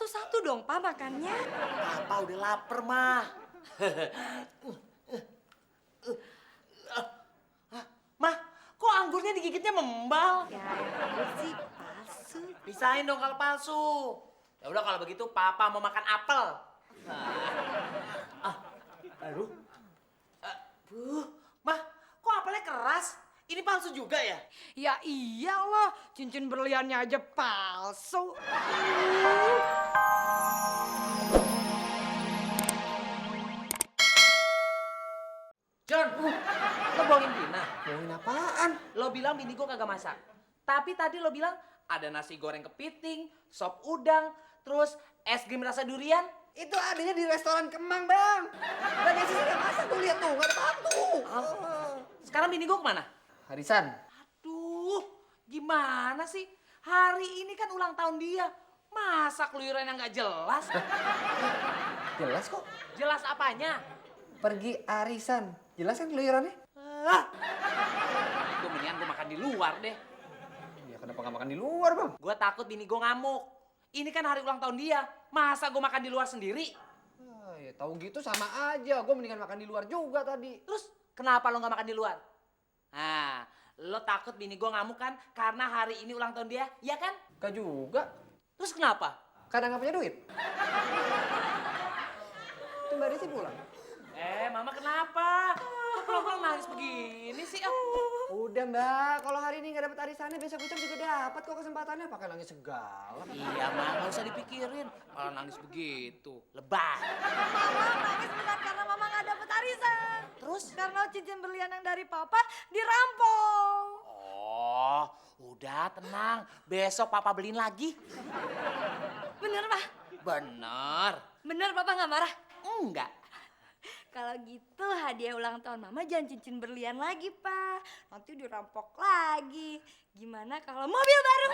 Satu-satu dong, Pak, makannya. Papa udah lapar, Mah. Mah, kok anggurnya digigitnya membal? Ya, yang anggur sih palsu. Pisahin dong kalau palsu. Ya udah kalau begitu Papa mau makan apel. Aduh. Mah, kok apelnya keras? Ini palsu juga ya? Ya iyalah, cincin berliannya aja palsu. John, lo bohongin Dina. Ngomongin apaan? Lo bilang bini gue kagak masak. Tapi tadi lo bilang ada nasi goreng kepiting, sop udang, terus es krim rasa durian. Itu adanya di restoran Kemang, Bang. Dan yang sisi yang masak tuh, lihat tuh, nggak ada batu. Sekarang bini gue kemana? Harisan. Aduh, gimana sih? Hari ini kan ulang tahun dia. Masa keluyuran yang nggak jelas? Jelas kok. Jelas apanya? Pergi arisan. Jelas kan keluyurannya? Gue mendingan gue makan di luar deh. Ya kenapa nggak makan di luar, Bang? Gue takut bini gue ngamuk. Ini kan hari ulang tahun dia. Masa gue makan di luar sendiri? Ya tahu gitu sama aja. Gue mendingan makan di luar juga tadi. Terus kenapa lo nggak makan di luar? Nah, lo takut bini gue ngamuk kan karena hari ini ulang tahun dia, ya kan? Gak juga. Terus kenapa? Kadang nggak punya duit. Tuh Mbak Desi pulang. Mama kenapa? Kok pulang-pulang nangis begini sih? Udah Mbak, kalau hari ini nggak dapet arisannya besok-besok juga dapat kok kesempatannya. Pakai nangis segala. Iya, Ma, nggak usah dipikirin. Malah nangis begitu. Lebay. Mama nangis bukan karena Mama nggak dapet arisan. Terus? Karena cincin berlian yang dari Papa dirampok. Oh, udah tenang. Besok Papa beliin lagi. Bener, Pak? Bener. Bener Papa nggak marah? Enggak. Kalau gitu hadiah ulang tahun Mama jangan cincin berlian lagi, Pak. Nanti dirampok lagi. Gimana kalau mobil baru?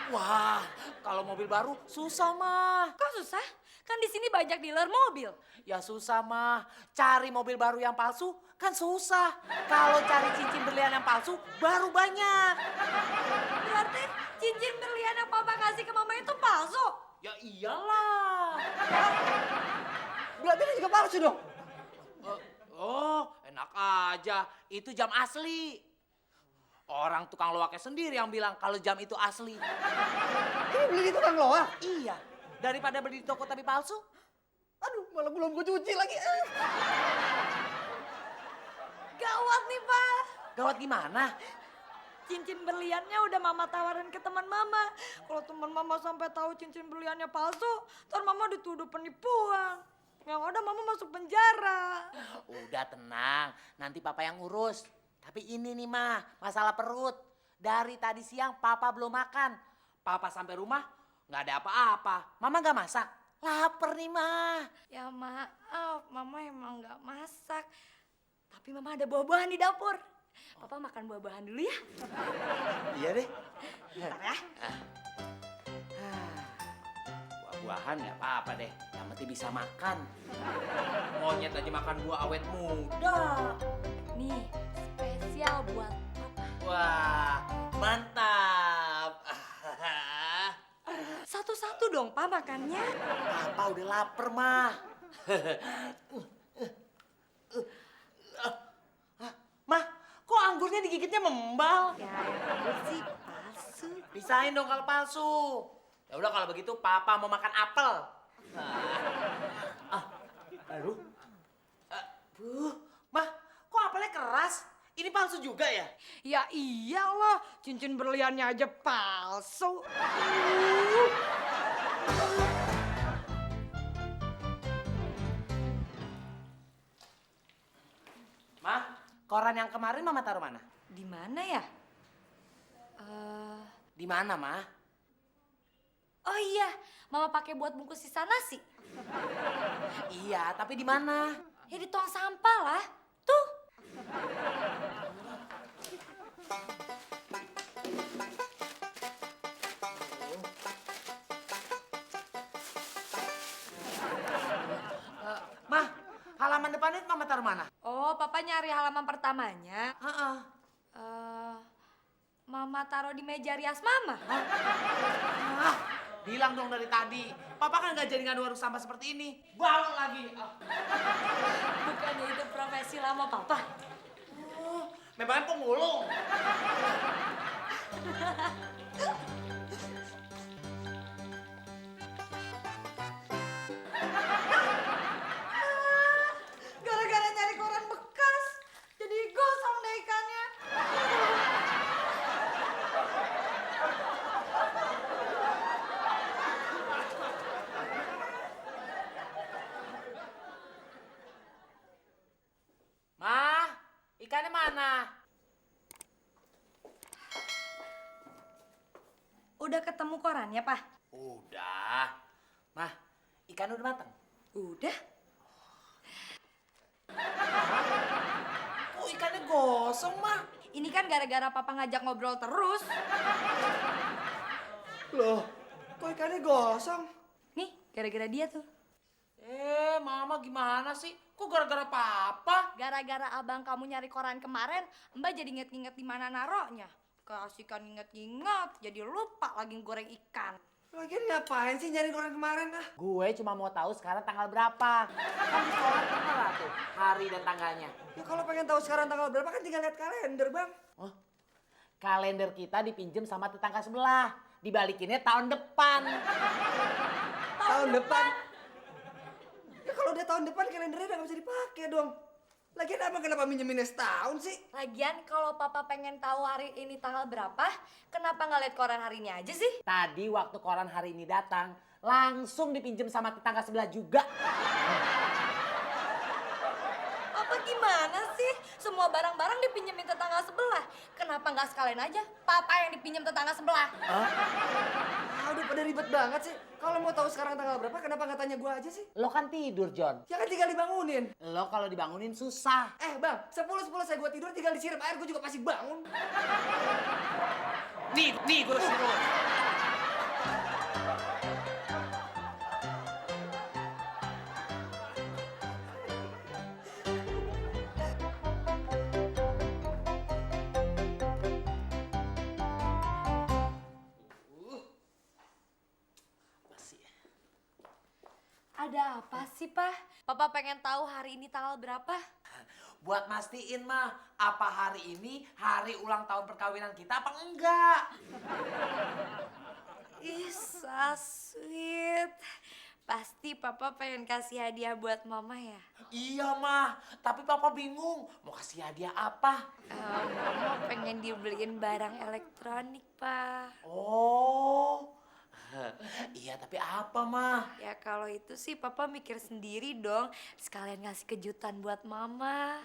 Wah, kalau mobil baru susah, Mah. Kok susah? Kan di sini banyak dealer mobil. Ya susah, Mah. Cari mobil baru yang palsu kan susah. Kalau cari cincin berlian yang palsu baru banyak. Berarti cincin berlian yang Papa kasih ke Mama itu palsu? Ya iyalah. Berarti ini juga palsu dong. Enak aja. Itu jam asli. Orang tukang loaknya sendiri yang bilang kalau jam itu asli. Ini beli di tukang loak. Iya. Daripada beli di toko tapi palsu. Aduh, malah belum gue cuci lagi. Gawat nih, Pak. Gawat gimana? Cincin berliannya udah Mama tawarin ke teman Mama. Kalau teman Mama sampai tahu cincin berliannya palsu, ntar Mama dituduh penipuan. Yang ada Mama masuk penjara. Udah tenang. Nanti Papa yang urus. Tapi ini nih, Mah, masalah perut. Dari tadi siang Papa belum makan. Papa sampai rumah nggak ada apa-apa. Mama nggak masak. Laper nih, Mah. Ya maaf, Mama emang nggak masak. Tapi Mama ada buah-buahan di dapur. Papa makan buah-buahan dulu ya. Iya deh. Bentar ya. Buah-buahan nggak apa-apa deh. Yang penting bisa makan. Monyet aja makan buah awet muda. Nih, spesial buat Papa. Wah, mantap. Satu-satu dong, Pak, makannya. Papa udah lapar, Mah. Mah, kok anggurnya digigitnya membal? Ya, yang anggur sih palsu. Pisahin dong kalau palsu. Ya udah kalau begitu Papa mau makan apel. Aduh. Mah, kok apelnya keras? Ini palsu juga ya? Ya iyalah, cincin berliannya aja palsu. Mah, koran yang kemarin Mama taruh mana? Di mana ya? Di mana, Mah? Oh iya, Mama pakai buat bungkus sisa nasi. Iya, tapi di mana? Ya di tong sampah lah. Tuh. Mah, halaman depannya Mama taruh mana? Oh, Papa nyari halaman pertamanya. Heeh. Mama taruh di meja rias Mama. Ah, Bilang dong dari tadi. Papa kan nggak jadi ngadu warung sampah seperti ini. Bawa lagi. Bukannya itu profesi lama papa? Oh, memangnya pemulung. Gara-gara nyari koran bekas, jadi gosong deh ikannya. Mah, ikannya mana? Udah ketemu korannya, Pak? Udah. Mah, ikan udah matang. Udah. Kok ikannya gosong, Mah? Ini kan gara-gara papa ngajak ngobrol terus. Loh, kok ikannya gosong? Nih, gara-gara dia tuh. Mama gimana sih? Kok gara-gara papa? Gara-gara abang kamu nyari koran kemarin, Mbak jadi inget-inget di mana naruhnya. Keasikan inget-inget, jadi lupa lagi goreng ikan. Lagian ngapain sih nyari koran kemarin ah? Gue cuma mau tahu sekarang tanggal berapa. Kan di sekolah tertera tuh hari dan tanggalnya. Ya kalau pengen tahu sekarang tanggal berapa kan tinggal lihat kalender, Bang. Oh, kalender kita dipinjem sama tetangga sebelah. Dibalikinnya tahun depan. Tahun depan? Ya kalau udah tahun depan kalendernya udah gak bisa dipakai dong. Lagian abang kenapa minjeminnya setahun sih? Lagian kalau papa pengen tahu hari ini tanggal berapa, kenapa nggak lihat koran hari ini aja sih? Tadi waktu koran hari ini datang, langsung dipinjem sama tetangga sebelah juga. Apa gimana sih? Semua barang-barang dipinjemin tetangga sebelah. Kenapa nggak sekalian aja papa yang dipinjem tetangga sebelah? Ah, udah pada ribet banget sih. Kalau mau tahu sekarang tanggal berapa, kenapa nggak tanya gua aja sih? Lo kan tidur, John. Ya kan tinggal dibangunin. Lo kalau dibangunin susah. Bang, 10 saya gua tidur tinggal disiram air gua juga pasti bangun. Nih gue suruh. Ada apa sih, Pak? Papa pengen tahu hari ini tanggal berapa? Buat mastiin mah, apa hari ini hari ulang tahun perkawinan kita apa enggak? Ih, so sweet. Pasti papa pengen kasih hadiah buat mama ya? Iya mah, tapi papa bingung mau kasih hadiah apa. Mama pengen dibeliin barang elektronik, Pak. Oh, iya tapi apa mah? Ya kalau itu sih papa mikir sendiri dong. Sekalian ngasih kejutan buat mama.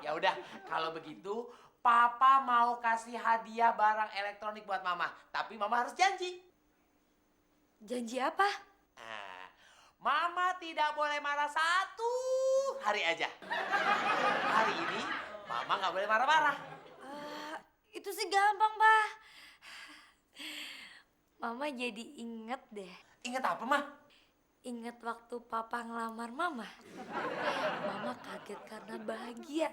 Ya udah, kalau begitu papa mau kasih hadiah barang elektronik buat mama. Tapi mama harus janji. Janji apa? Mama tidak boleh marah 1 hari aja. Hari ini mama nggak boleh marah-marah. Itu sih gampang, Pak. Mama jadi inget deh. Ingat apa mah? Inget waktu papa ngelamar mama. Mama kaget karena bahagia.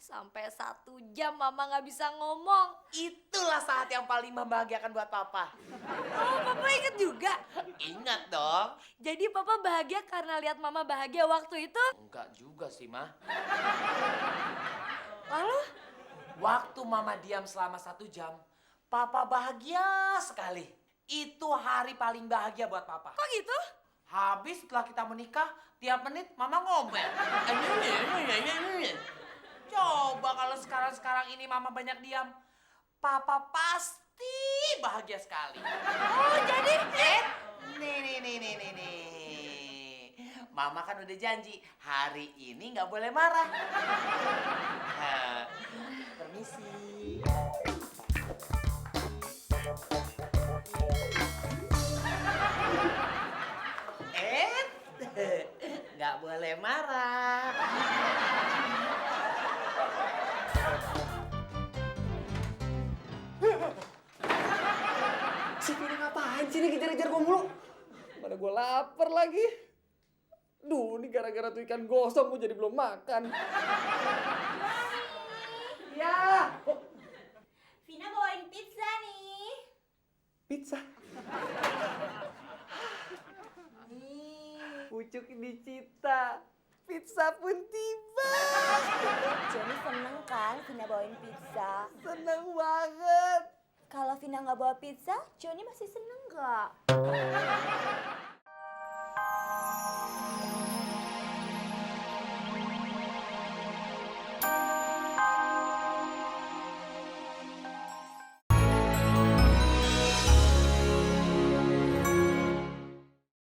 Sampai 1 jam mama nggak bisa ngomong. Itulah saat yang paling membahagiakan buat papa. Oh, papa inget juga? Ingat dong. Jadi papa bahagia karena lihat mama bahagia waktu itu? Enggak juga sih mah. Lalu? Waktu mama diam selama 1 jam, papa bahagia sekali. Itu hari paling bahagia buat papa. Kok gitu? Habis setelah kita menikah, tiap menit mama ngomel. Coba kalau sekarang ini mama banyak diam, papa pasti bahagia sekali. Oh, jadi? Nih. Mama kan udah janji, hari ini nggak boleh marah. Permisi. Nggak boleh marah. Si Vina ngapain sih nih kejar-kejar gua mulu? Mana gua lapar lagi. Duh, ini gara-gara tuh ikan gosong gua jadi belum makan. Ya. Vina bawain pizza nih. Pizza. pucuk dicita. Pizza pun tiba. Joni seneng kan Vina bawain pizza? Seneng banget. Kalau Vina nggak bawa pizza, Joni masih seneng nggak?